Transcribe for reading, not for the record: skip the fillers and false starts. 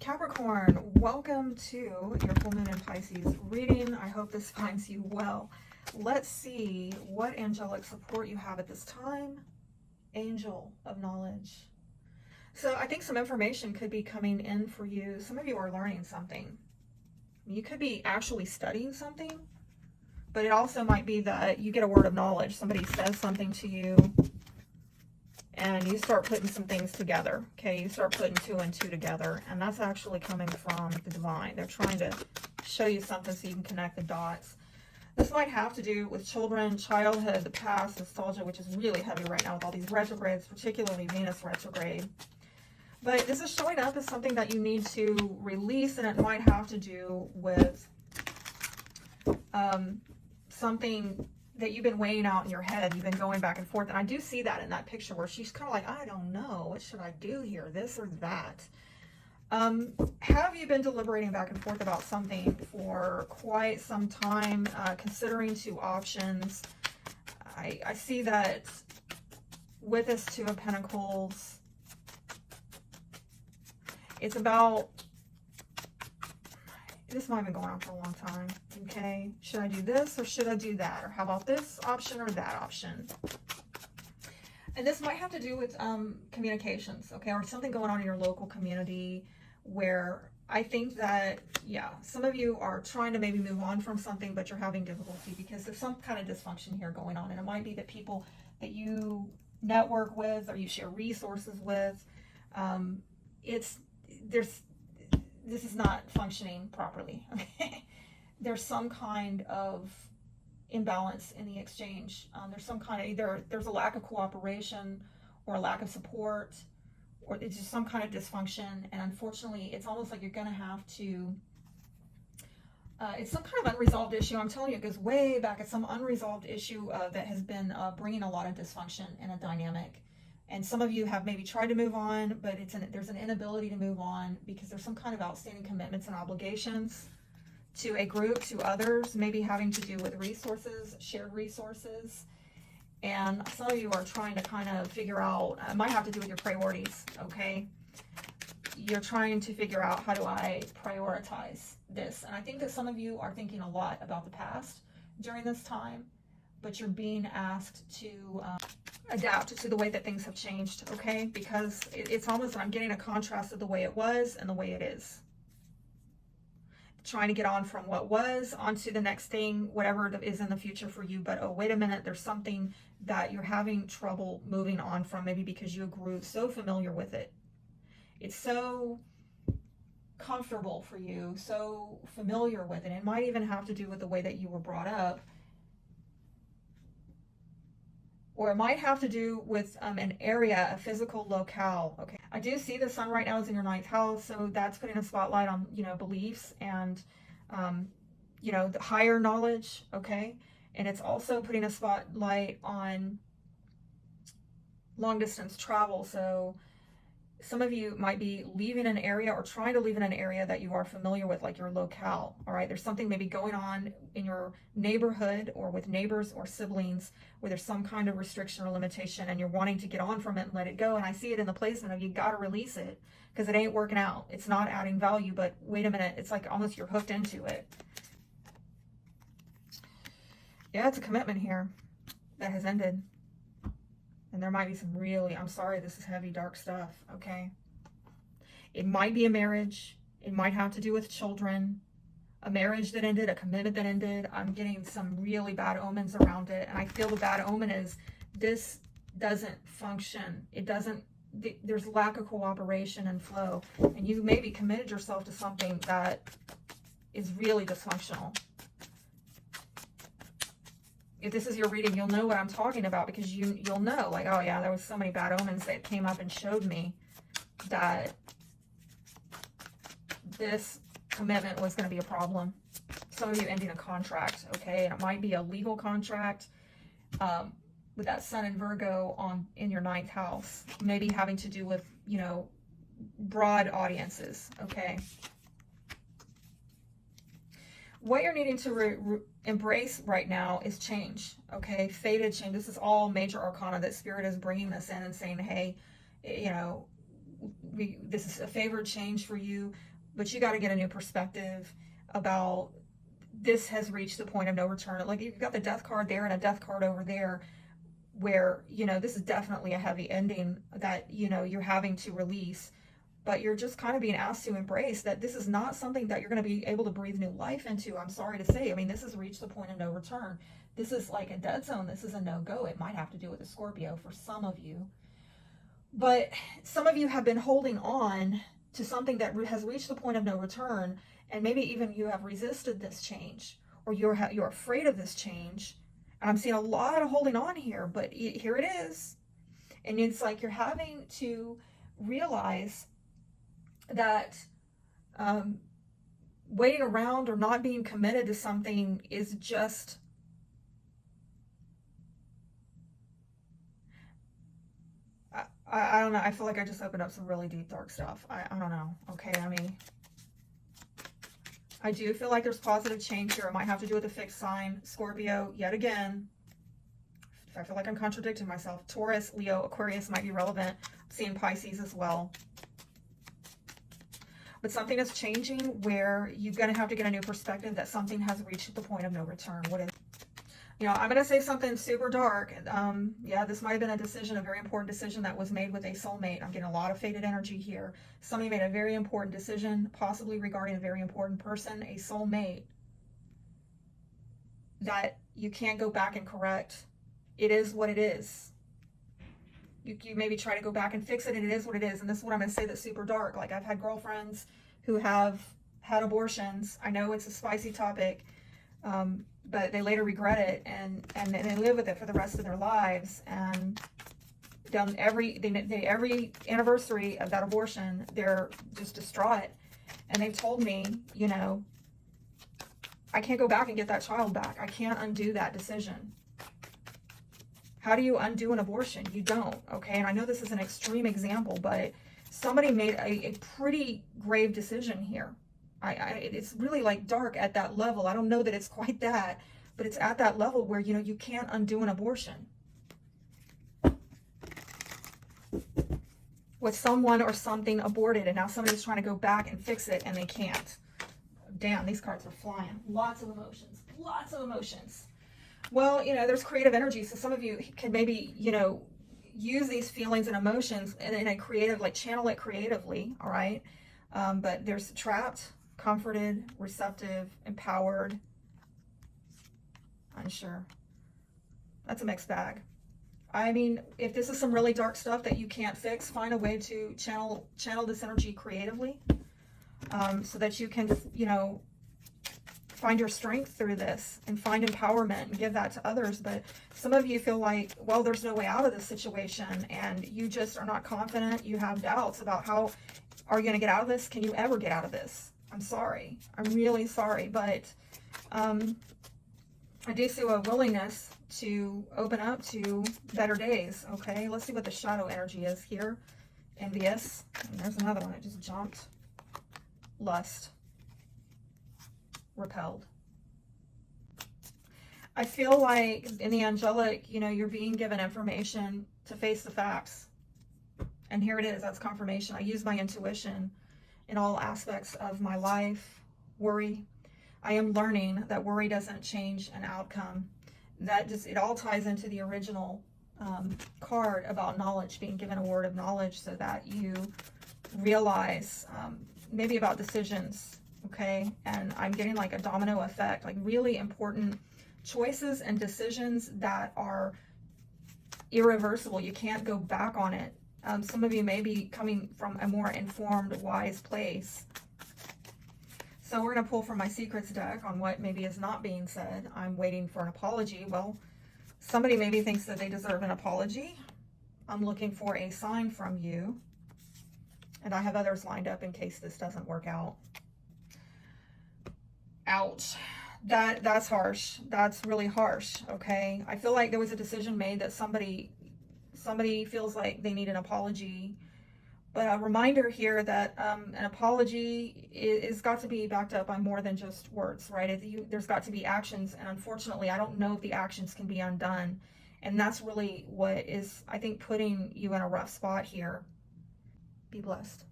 Capricorn, welcome to your full moon in Pisces reading. I hope this finds you well. Let's see what angelic support you have at this time. Angel of knowledge. So I think some information could be coming in for you. Some of you are learning something. You could be actually studying something, but it also might be that you get a word of knowledge. Somebody says something to you and you start putting some things together. Okay, you start putting two and two together, and that's actually coming from the divine. They're trying to show you something so you can connect the dots. This might have to do with children, childhood, the past, nostalgia, which is really heavy right now with all these retrogrades, particularly Venus retrograde. But this is showing up as something that you need to release, and it might have to do with something that you've been weighing out in your head. You've been going back and forth. And I do see that in that picture where she's kind of like, I don't know, what should I do here? This or that. Have you been deliberating back and forth about something for quite some time, considering two options? I see that with this Two of Pentacles, it's about, this might have been going on for a long time. Okay, should I do this or should I do that? Or how about this option or that option? And this might have to do with communications, okay, or something going on in your local community where I think that, yeah, some of you are trying to maybe move on from something, but you're having difficulty because there's some kind of dysfunction here going on. And it might be that people that you network with or you share resources with, this is not functioning properly, okay? There's some kind of imbalance in the exchange. There's some kind of, either there's a lack of cooperation or a lack of support, or it's just some kind of dysfunction. And unfortunately, it's almost like you're going to have to, it's some kind of unresolved issue. I'm telling you, it goes way back. It's some unresolved issue that has been bringing a lot of dysfunction in a dynamic. And some of you have maybe tried to move on, but there's an inability to move on because there's some kind of outstanding commitments and obligations to a group, to others, maybe having to do with resources, shared resources. And some of you are trying to kind of figure out, it might have to do with your priorities, okay? You're trying to figure out, how do I prioritize this? And I think that some of you are thinking a lot about the past during this time, but you're being asked to adapt to the way that things have changed, okay? Because it's almost, I'm getting a contrast of the way it was and the way it is. Trying to get on from what was onto the next thing, whatever is in the future for you. But oh, wait a minute, there's something that you're having trouble moving on from, maybe because you grew so familiar with it. It's so comfortable for you, so familiar with it. It might even have to do with the way that you were brought up. Or it might have to do with an area, a physical locale. Okay, I do see the sun right now is in your 9th house, so that's putting a spotlight on, beliefs and, the higher knowledge, okay? And it's also putting a spotlight on long distance travel. So some of you might be leaving an area or trying to leave in an area that you are familiar with, like your locale, all right? There's something maybe going on in your neighborhood or with neighbors or siblings where there's some kind of restriction or limitation and you're wanting to get on from it and let it go. And I see it in the placement of you got to release it because it ain't working out. It's not adding value, but wait a minute, it's like almost you're hooked into it. Yeah, it's a commitment here that has ended. And there might be some really, I'm sorry, this is heavy, dark stuff, okay? It might be a marriage. It might have to do with children. A marriage that ended, a commitment that ended. I'm getting some really bad omens around it. And I feel the bad omen is this doesn't function. It doesn't, there's lack of cooperation and flow. And you maybe committed yourself to something that is really dysfunctional. If this is your reading, you'll know what I'm talking about because you'll know, like, oh yeah, there was so many bad omens that came up and showed me that this commitment was going to be a problem. Some of you ending a contract, okay? And it might be a legal contract with that sun in Virgo in your 9th house, maybe having to do with, broad audiences, okay? What you're needing to embrace right now is change, okay? Fated change. This is all major arcana that Spirit is bringing this in and saying, hey, this is a favored change for you. but you got to get a new perspective about this has reached the point of no return. Like you've got the death card there and a death card over there where, you know, this is definitely a heavy ending that, you know, you're having to release, but you're just kind of being asked to embrace that this is not something that you're going to be able to breathe new life into. I'm sorry to say. I mean, this has reached the point of no return. This is like a dead zone. This is a no-go. It might have to do with a Scorpio for some of you. But some of you have been holding on to something that has reached the point of no return, and maybe even you have resisted this change, or you're afraid of this change. And I'm seeing a lot of holding on here, but here it is. And it's like you're having to realize that waiting around or not being committed to something is just I don't know. I feel like I just opened up some really deep, dark stuff. I don't know. Okay, I mean, I do feel like there's positive change here. It might have to do with a fixed sign. Scorpio, yet again. I feel like I'm contradicting myself. Taurus, Leo, Aquarius might be relevant. I'm seeing Pisces as well. But something is changing where you're going to have to get a new perspective that something has reached the point of no return. What is, you know, I'm going to say something super dark. Yeah, this might have been a decision, a very important decision that was made with a soulmate. I'm getting a lot of faded energy here. Somebody made a very important decision, possibly regarding a very important person, a soulmate, that you can't go back and correct. It is what it is. You maybe try to go back and fix it, and it is what it is. And this is what I'm going to say that's super dark. Like, I've had girlfriends who have had abortions. I know it's a spicy topic, but they later regret it, and they live with it for the rest of their lives. And done every anniversary of that abortion, they're just distraught. And they've told me, you know, I can't go back and get that child back. I can't undo that decision. How do you undo an abortion? You don't, okay? And I know this is an extreme example, but somebody made a pretty grave decision here. It's really like dark at that level. I don't know that it's quite that, but it's at that level where, you know, you can't undo an abortion. With someone or something aborted, and now somebody's trying to go back and fix it, and they can't. Damn, these cards are flying. Lots of emotions. Lots of emotions. Well, you know, there's creative energy, so some of you can maybe, you know, use these feelings and emotions in a creative, like channel it creatively, all right? But there's trapped, comforted, receptive, empowered, unsure. That's a mixed bag. I mean, if this is some really dark stuff that you can't fix, find a way to channel this energy creatively, so that you can, you know, find your strength through this and find empowerment and give that to others. But some of you feel like, well, there's no way out of this situation, and you just are not confident. You have doubts about how are you going to get out of this? Can you ever get out of this? I'm sorry. I'm really sorry. But I do see a willingness to open up to better days. Okay, let's see what the shadow energy is here. Envious. And there's another one that just jumped. Lust. Repelled. I feel like in the angelic, you know, you're being given information to face the facts. And here it is. That's confirmation. I use my intuition in all aspects of my life. Worry. I am learning that worry doesn't change an outcome. That just, it all ties into the original card about knowledge, being given a word of knowledge so that you realize maybe about decisions. Okay, and I'm getting like a domino effect, like really important choices and decisions that are irreversible. You can't go back on it. Some of you may be coming from a more informed, wise place. So we're going to pull from my secrets deck on what maybe is not being said. I'm waiting for an apology. Well, somebody maybe thinks that they deserve an apology. I'm looking for a sign from you. And I have others lined up in case this doesn't work out. Ouch. That's harsh. That's really harsh. Okay. I feel like there was a decision made that somebody feels like they need an apology. But a reminder here that an apology is got to be backed up by more than just words, right? There's got to be actions. And unfortunately, I don't know if the actions can be undone. And that's really what is, I think, putting you in a rough spot here. Be blessed.